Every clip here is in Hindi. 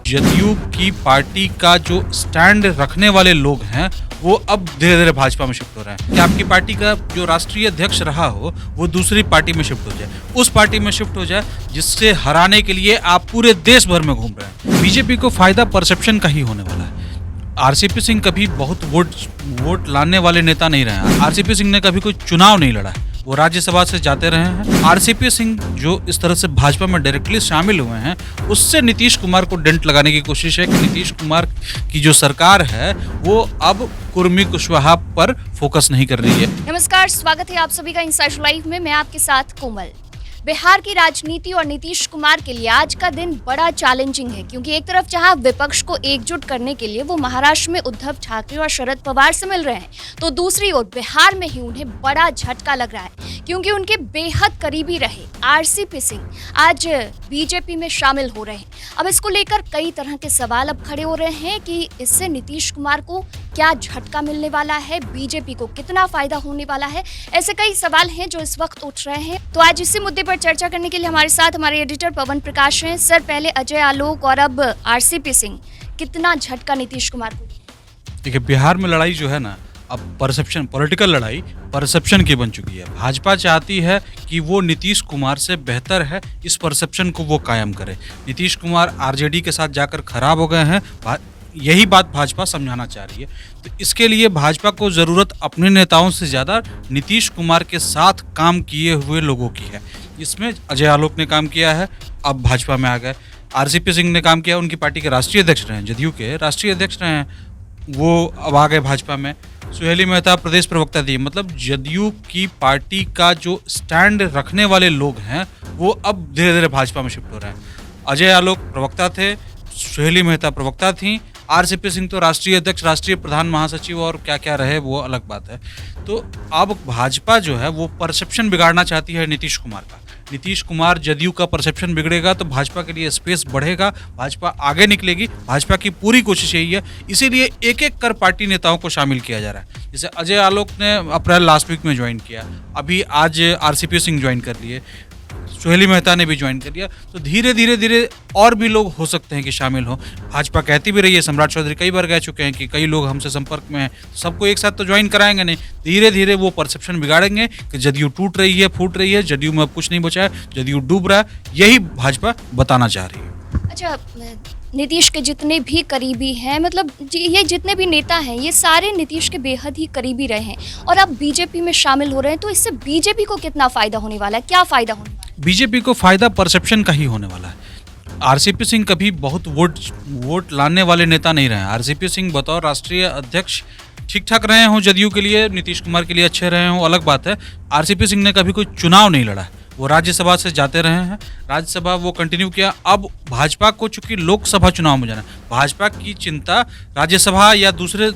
जदयू की पार्टी का जो स्टैंड रखने वाले लोग हैं वो अब धीरे धीरे भाजपा में शिफ्ट हो रहे हैं कि आपकी पार्टी का जो राष्ट्रीय अध्यक्ष रहा हो वो दूसरी पार्टी में शिफ्ट हो जाए, उस पार्टी में शिफ्ट हो जाए जिससे हराने के लिए आप पूरे देश भर में घूम रहे हैं। बीजेपी को फायदा परसेप्शन का ही होने वाला है। आरसीपी सिंह कभी बहुत वोट लाने वाले नेता नहीं रहे हैं। आरसीपी सिंह ने कभी कोई चुनाव नहीं लड़ा है, वो राज्यसभा से जाते रहे हैं। आरसीपी सिंह जो इस तरह से भाजपा में डायरेक्टली शामिल हुए हैं, उससे नीतीश कुमार को डेंट लगाने की कोशिश है कि नीतीश कुमार की जो सरकार है वो अब कुर्मी कुशवाहा पर फोकस नहीं कर रही है। नमस्कार, स्वागत है आप सभी का इंसाइड लाइव में। मैं आपके साथ कोमल। बिहार की राजनीति और नीतीश कुमार के लिए आज का दिन बड़ा चैलेंजिंग है, क्योंकि एक तरफ जहां विपक्ष को एकजुट करने के लिए वो महाराष्ट्र में उद्धव ठाकरे और शरद पवार से मिल रहे हैं, तो दूसरी ओर बिहार में ही उन्हें बड़ा झटका लग रहा है, क्योंकि उनके बेहद करीबी रहे आरसीपी सिंह आज बीजेपी में शामिल हो रहे हैं। अब इसको लेकर कई तरह के सवाल अब खड़े हो रहे हैं कि इससे नीतीश कुमार को क्या झटका मिलने वाला है, बीजेपी को कितना फायदा होने वाला है। ऐसे कई सवाल हैं जो इस वक्त उठ रहे हैं। तो आज इसी मुद्दे पर चर्चा करने के लिए हमारे साथ हमारे एडिटर पवन प्रकाश हैं। सर, पहले अजय आलोक और अब आरसीपी सिंह, कितना झटका नीतीश कुमार को? देखिए, बिहार में लड़ाई जो है ना, अब परसेप्शन, पॉलिटिकल लड़ाई परसेप्शन की बन चुकी है। भाजपा चाहती है कि वो नीतीश कुमार से बेहतर है, इस परसेप्शन को वो कायम करे। नीतीश कुमार आरजेडी के साथ जाकर खराब हो गए हैं, यही बात भाजपा समझाना चाह रही है। तो इसके लिए भाजपा को ज़रूरत अपने नेताओं से ज़्यादा नीतीश कुमार के साथ काम किए हुए लोगों की है। इसमें अजय आलोक ने काम किया है, अब भाजपा में आ गए। आरसीपी सिंह ने काम किया, उनकी पार्टी के राष्ट्रीय अध्यक्ष रहे हैं, जदयू के राष्ट्रीय अध्यक्ष रहे हैं, वो अब आ गए भाजपा में। सुहेली मेहता प्रदेश प्रवक्ता थी। मतलब जदयू की पार्टी का जो स्टैंड रखने वाले लोग हैं वो अब धीरे धीरे भाजपा में शिफ्ट हो रहे हैं। अजय आलोक प्रवक्ता थे, सुहेली मेहता प्रवक्ता थी, आरसीपी सिंह तो राष्ट्रीय अध्यक्ष, राष्ट्रीय प्रधान महासचिव और क्या क्या रहे वो अलग बात है। तो अब भाजपा जो है वो परसेप्शन बिगाड़ना चाहती है नीतीश कुमार का। नीतीश कुमार जदयू का परसेप्शन बिगड़ेगा तो भाजपा के लिए स्पेस बढ़ेगा, भाजपा आगे निकलेगी। भाजपा की पूरी कोशिश यही है, इसीलिए एक एक कर पार्टी नेताओं को शामिल किया जा रहा है। जैसे अजय आलोक ने अप्रैल लास्ट वीक में ज्वाइन किया, अभी आज आरसीपी सिंह ज्वाइन कर लिए, सुहेली मेहता ने भी ज्वाइन कर लिया। तो धीरे धीरे और भी लोग हो सकते हैं कि शामिल हो। भाजपा कहती भी रही है, सम्राट चौधरी कई बार कह चुके हैं कि कई लोग हमसे संपर्क में हैं, सबको एक साथ तो ज्वाइन कराएंगे नहीं। धीरे धीरे वो परसेप्शन बिगाड़ेंगे कि जदयू टूट रही है, फूट रही है, जदयू में अब कुछ नहीं बचा है, जदयू डूब रहा है। यही भाजपा बताना चाह रही है। अच्छा, नीतीश के जितने भी करीबी हैं, मतलब ये जितने भी नेता हैं, ये सारे नीतीश के बेहद ही करीबी रहे हैं और अब बीजेपी में शामिल हो रहे हैं, तो इससे बीजेपी को कितना फायदा होने वाला है, क्या फायदा होने वाला है? बीजेपी को फायदा परसेप्शन का ही होने वाला है। आरसीपी सिंह कभी बहुत वोट लाने वाले नेता नहीं रहे हैं। आरसीपी सिंह बतौर राष्ट्रीय अध्यक्ष ठीक ठाक रहे हों, जदयू के लिए, नीतीश कुमार के लिए अच्छे रहे हों, अलग बात है। आरसीपी सिंह ने कभी कोई चुनाव नहीं लड़ा है, वो राज्यसभा से जाते रहे हैं, राज्यसभा वो कंटिन्यू किया। अब भाजपा को चूंकि लोकसभा चुनाव में जाना है, भाजपा की चिंता राज्यसभा या दूसरे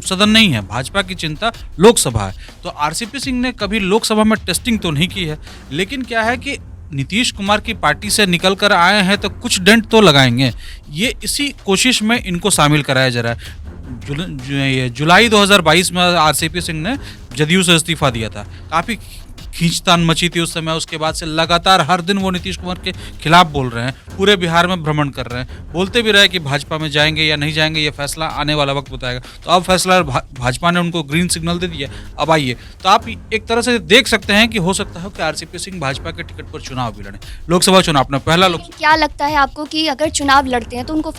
सदन नहीं है, भाजपा की चिंता लोकसभा है। तो आरसीपी सिंह ने कभी लोकसभा में टेस्टिंग तो नहीं की है, लेकिन क्या है कि नीतीश कुमार की पार्टी से निकल कर आए हैं तो कुछ डेंट तो लगाएंगे। ये इसी कोशिश में इनको शामिल कराया जा रहा है। जुलाई 2022 में आरसीपी सिंह ने जदयू से इस्तीफा दिया था, काफ़ी खींचतान मची थी उस समय। उसके बाद से लगातार हर दिन वो नीतीश कुमार के खिलाफ बोल रहे हैं, पूरे बिहार में भ्रमण कर रहे हैं, बोलते भी रहे कि भाजपा में जाएंगे या नहीं जाएंगे ये फैसला आने वाला वक्त बताएगा। तो अब फैसला भाजपा ने उनको ग्रीन सिग्नल दे दिया, अब आइए। तो आप एक तरह से देख सकते हैं कि हो सकता है कि आरसीपी सिंह भाजपा के टिकट पर चुनाव भी लड़े, लोकसभा चुनाव अपना पहला क्या लगता है आपको कि अगर चुनाव लड़ते हैं तो उनको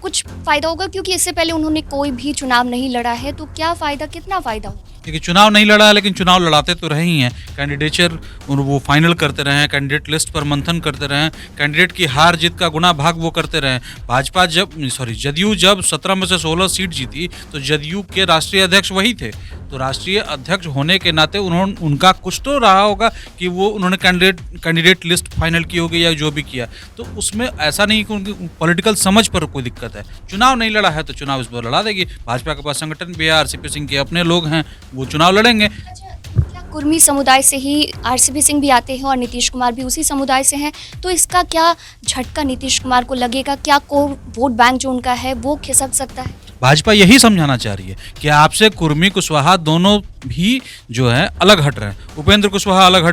कुछ फायदा होगा, क्योंकि इससे पहले उन्होंने कोई भी चुनाव नहीं लड़ा है, तो क्या फायदा, कितना फायदा होगा? देखिए, चुनाव नहीं लड़ा लेकिन चुनाव लड़ाते तो रहे ही हैं। कैंडिडेचर वो फाइनल करते रहे हैं, कैंडिडेट लिस्ट पर मंथन करते रहे हैं, कैंडिडेट की हार जीत का गुना भाग वो करते रहे। जदयू जब 17 में से 16 सीट जीती तो जदयू के राष्ट्रीय अध्यक्ष वही थे। तो राष्ट्रीय अध्यक्ष होने के नाते उनका कुछ तो रहा होगा कि वो उन्होंने कैंडिडेट लिस्ट फाइनल की होगी या जो भी किया। तो उसमें ऐसा नहीं कि उनकी पॉलिटिकल समझ पर कोई दिक्कत है। चुनाव नहीं लड़ा है तो चुनाव इस बार लड़ा देगी। भाजपा के पास संगठन भी है, आरसीपी सिंह के अपने लोग हैं, वो चुनाव लड़ेंगे। क्या कुर्मी समुदाय से ही आरसीपी सिंह भी आते हैं और नीतीश कुमार भी उसी समुदाय से हैं, तो इसका क्या झटका नीतीश कुमार को लगेगा? क्या कोर वोट बैंक जो उनका है वो खिसक सकता है? भाजपा यही समझाना चाह रही है कि आपसे कुर्मी कुशवाहा दोनों भी जो है अलग हट रहे हैं। उपेंद्र कुशवाहा अलग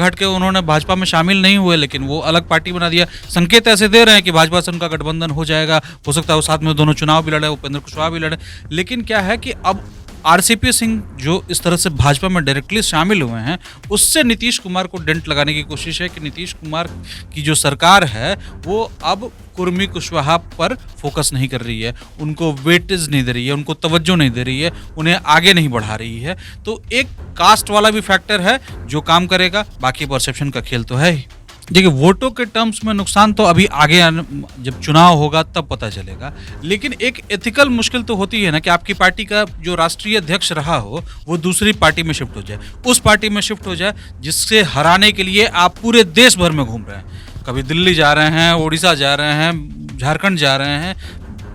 हट के उन्होंने भाजपा में शामिल नहीं हुए, लेकिन वो अलग पार्टी बना दिया। संकेत ऐसे दे रहे हैं कि भाजपा से उनका गठबंधन हो जाएगा, हो सकता है वो साथ में दोनों चुनाव भी लड़े, उपेंद्र कुशवाहा भी लड़े। लेकिन क्या है कि अब आरसीपी सिंह जो इस तरह से भाजपा में डायरेक्टली शामिल हुए हैं, उससे नीतीश कुमार को डेंट लगाने की कोशिश है कि नीतीश कुमार की जो सरकार है वो अब कुर्मी कुशवाहा पर फोकस नहीं कर रही है, उनको वेटेज नहीं दे रही है, उनको तवज्जो नहीं दे रही है, उन्हें आगे नहीं बढ़ा रही है। तो एक कास्ट वाला भी फैक्टर है जो काम करेगा, बाकी परसेप्शन का खेल तो है ही। देखिए, वोटों के टर्म्स में नुकसान तो अभी आगे जब चुनाव होगा तब पता चलेगा, लेकिन एक एथिकल मुश्किल तो होती है ना कि आपकी पार्टी का जो राष्ट्रीय अध्यक्ष रहा हो वो दूसरी पार्टी में शिफ्ट हो जाए, उस पार्टी में शिफ्ट हो जाए जिससे हराने के लिए आप पूरे देश भर में घूम रहे हैं। कभी दिल्ली जा रहे हैं, उड़ीसा जा रहे हैं, झारखंड जा रहे हैं,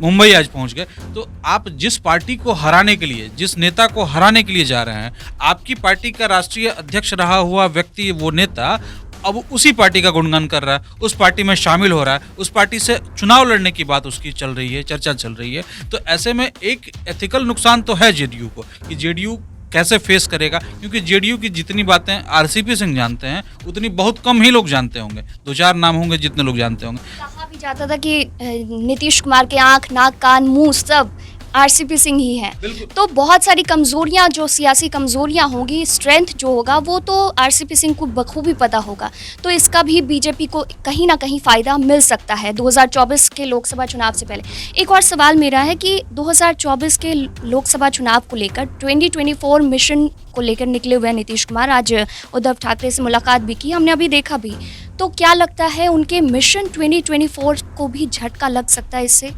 मुंबई आज पहुंच गए। तो आप जिस पार्टी को हराने के लिए, जिस नेता को हराने के लिए जा रहे हैं, आपकी पार्टी का राष्ट्रीय अध्यक्ष रहा हुआ व्यक्ति, वो नेता अब उसी पार्टी का गुणगान कर रहा है, उस पार्टी में शामिल हो रहा है, उस पार्टी से चुनाव लड़ने की बात उसकी चल रही है, चर्चा चल रही है। तो ऐसे में एक एथिकल नुकसान तो है जेडीयू को कि जेडीयू कैसे फेस करेगा, क्योंकि जेडीयू की जितनी बातें आरसीपी सिंह जानते हैं उतनी बहुत कम ही लोग जानते होंगे। 2-4 नाम होंगे जितने लोग जानते होंगे। कहा भी जाता था कि नीतीश कुमार के आंख, नाक, कान, मुंह सब आरसीपी सिंह ही हैं। तो बहुत सारी कमजोरियां, जो सियासी कमजोरियां होंगी, स्ट्रेंथ जो होगा वो तो आरसीपी सिंह को बखूबी पता होगा। तो इसका भी बीजेपी को कहीं ना कहीं फ़ायदा मिल सकता है 2024 के लोकसभा चुनाव से पहले। एक और सवाल मेरा है कि 2024 के लोकसभा चुनाव को लेकर 2024 मिशन को लेकर निकले हुए नीतीश कुमार, आज उद्धव ठाकरे से मुलाकात भी की, हमने अभी देखा भी। तो क्या लगता है उनके मिशन 2024 को भी झटका लग सकता है इससे?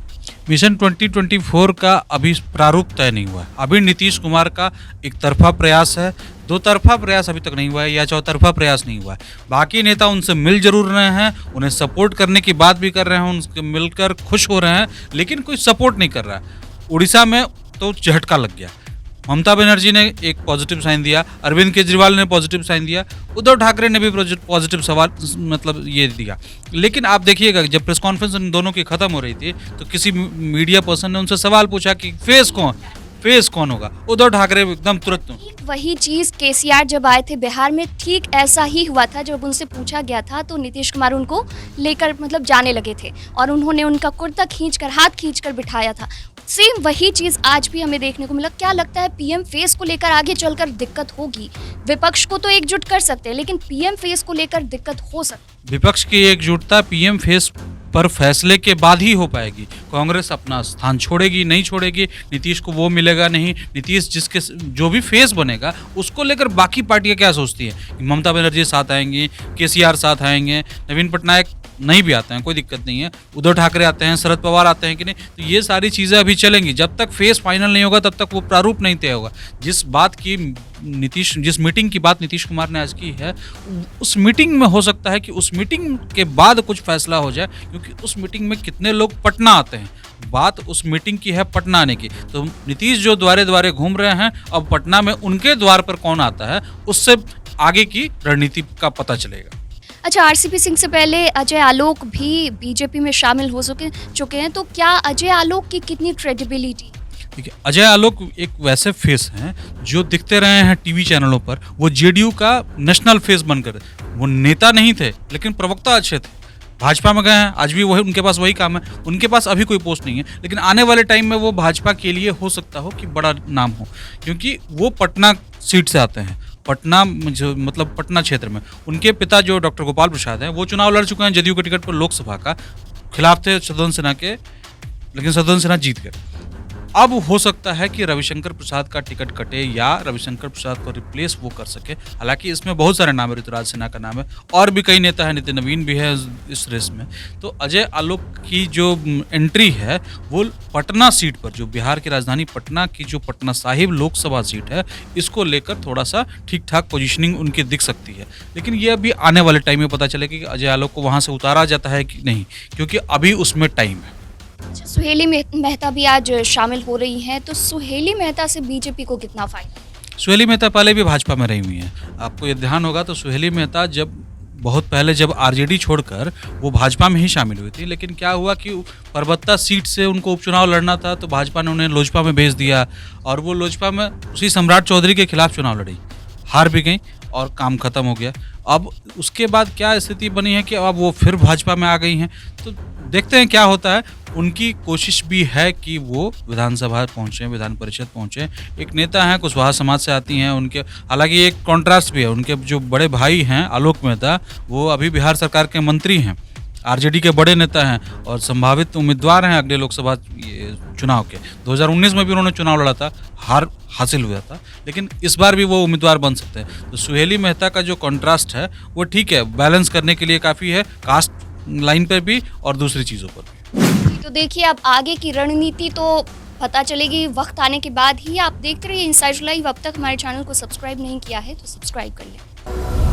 मिशन 2024 का अभी प्रारूप तय नहीं हुआ है। अभी नीतीश कुमार का एक तरफा प्रयास है, 2 तरफा प्रयास अभी तक नहीं हुआ है, या चौतरफा प्रयास नहीं हुआ है। बाकी नेता उनसे मिल जरूर रहे हैं, उन्हें सपोर्ट करने की बात भी कर रहे हैं, उनसे मिलकर खुश हो रहे हैं, लेकिन कोई सपोर्ट नहीं कर रहा है। उड़ीसा में तो झटका लग गया, ममता बनर्जी ने एक पॉजिटिव साइन दिया, अरविंद केजरीवाल ने पॉजिटिव साइन दिया, उद्धव ठाकरे ने भी पॉजिटिव सवाल मतलब ये दिया। लेकिन आप देखिएगा, जब प्रेस कॉन्फ्रेंस इन दोनों की खत्म हो रही थी तो किसी मीडिया पर्सन ने उनसे सवाल पूछा कि फेस कौन होगा। उद्धव ठाकरे एकदम तुरंत वही चीज़ केसीआर जब आए थे बिहार में, ठीक ऐसा ही हुआ था। जब उनसे पूछा गया था तो नीतीश कुमार उनको लेकर मतलब जाने लगे थे और उन्होंने उनका कुर्ता खींचकर, हाथ खींचकर बिठाया था। सेम वही चीज़ आज भी हमें देखने को मिला। क्या लगता है पीएम फेस को लेकर आगे चलकर दिक्कत होगी? विपक्ष को तो एकजुट कर सकते हैं, लेकिन पीएम फेस को लेकर दिक्कत हो सकती है। विपक्ष की एकजुटता पीएम फेस पर फैसले के बाद ही हो पाएगी। कांग्रेस अपना स्थान छोड़ेगी, नहीं छोड़ेगी, नीतीश को वो मिलेगा नहीं। नीतीश जिसके जो भी फेस बनेगा उसको लेकर बाकी पार्टियां क्या सोचती हैं? ममता बनर्जी साथ आएंगी, केसीआर साथ आएंगे, नवीन पटनायक नहीं भी आते हैं, कोई दिक्कत नहीं है, उद्धव ठाकरे आते हैं, शरद पवार आते हैं कि नहीं। तो ये सारी चीज़ें अभी चलेंगी। जब तक फेस फाइनल नहीं होगा तब तक वो प्रारूप नहीं तय होगा। जिस मीटिंग की बात नीतीश कुमार ने आज की है, उस मीटिंग में हो सकता है कि उस मीटिंग के बाद कुछ फैसला हो जाए, क्योंकि उस मीटिंग में कितने लोग पटना आते हैं। बात उस मीटिंग की है पटना आने की। तो नीतीश जो द्वारे द्वारे घूम रहे हैं, अब पटना में उनके द्वार पर कौन आता है, उससे आगे की रणनीति का पता चलेगा। अच्छा, आरसीपी सिंह से पहले अजय आलोक भी बीजेपी में शामिल हो चुके हैं, तो क्या अजय आलोक की कितनी क्रेडिबिलिटी? देखिए, अजय आलोक एक वैसे फेस हैं जो दिखते रहे हैं टीवी चैनलों पर। वो जेडीयू का नेशनल फेस बनकर, वो नेता नहीं थे लेकिन प्रवक्ता अच्छे थे। भाजपा में गए हैं, आज भी वही उनके पास वही काम है। उनके पास अभी कोई पोस्ट नहीं है, लेकिन आने वाले टाइम में वो भाजपा के लिए हो सकता हो कि बड़ा नाम हो, क्योंकि वो पटना सीट से आते हैं। पटना जो मतलब पटना क्षेत्र में उनके पिता जो डॉक्टर गोपाल प्रसाद हैं, वो चुनाव लड़ चुके हैं जदयू के टिकट पर, लोकसभा का खिलाफ थे शत्रुघ्न सिन्हा के, लेकिन शत्रुघ्न सिन्हा जीत गए। अब हो सकता है कि रविशंकर प्रसाद का टिकट कटे या रविशंकर प्रसाद को रिप्लेस वो कर सके। हालांकि इसमें बहुत सारे नाम है, ऋतुराज सिन्हा का नाम है और भी कई नेता है, नितिन नवीन भी है इस रेस में। तो अजय आलोक की जो एंट्री है वो पटना सीट पर, जो बिहार की राजधानी पटना की जो पटना साहिब लोकसभा सीट है, इसको लेकर थोड़ा सा ठीक ठाक पोजीशनिंग उनकी दिख सकती है। लेकिन ये अभी आने वाले टाइम में पता चलेगा कि अजय आलोक को वहाँ से उतारा जाता है कि नहीं, क्योंकि अभी उसमें टाइम है। अच्छा, सुहेली मेहता भी आज शामिल हो रही हैं, तो सुहेली मेहता से बीजेपी को कितना फायदा? सुहेली मेहता पहले भी भाजपा में रही हुई हैं। आपको ये ध्यान होगा तो सुहेली मेहता जब बहुत पहले जब आरजेडी छोड़कर वो भाजपा में ही शामिल हुई थी, लेकिन क्या हुआ कि परबत्ता सीट से उनको उपचुनाव लड़ना था तो भाजपा ने उन्हें लोजपा में भेज दिया और वो लोजपा में उसी सम्राट चौधरी के खिलाफ चुनाव लड़ी, हार भी गई और काम खत्म हो गया। अब उसके बाद क्या स्थिति बनी है कि अब वो फिर भाजपा में आ गई हैं, तो देखते हैं क्या होता है। उनकी कोशिश भी है कि वो विधानसभा पहुँचें, विधान परिषद पहुँचें। एक नेता हैं, कुशवाहा समाज से आती हैं, उनके हालांकि एक कॉन्ट्रास्ट भी है, उनके जो बड़े भाई हैं आलोक मेहता, वो अभी बिहार सरकार के मंत्री हैं, आरजेडी के बड़े नेता हैं और संभावित उम्मीदवार हैं अगले लोकसभा चुनाव के। 2019 में भी उन्होंने चुनाव लड़ा था, हार हासिल हुआ था, लेकिन इस बार भी वो उम्मीदवार बन सकते हैं। तो सुहेली मेहता का जो कॉन्ट्रास्ट है वो ठीक है, बैलेंस करने के लिए काफ़ी है, कास्ट लाइन पर भी और दूसरी चीज़ों पर भी। तो देखिए अब आगे की रणनीति तो पता चलेगी वक्त आने के बाद ही। आप देखते रहिए इनसाइड लाइव। अब तक हमारे चैनल को सब्सक्राइब नहीं किया है तो सब्सक्राइब कर लें।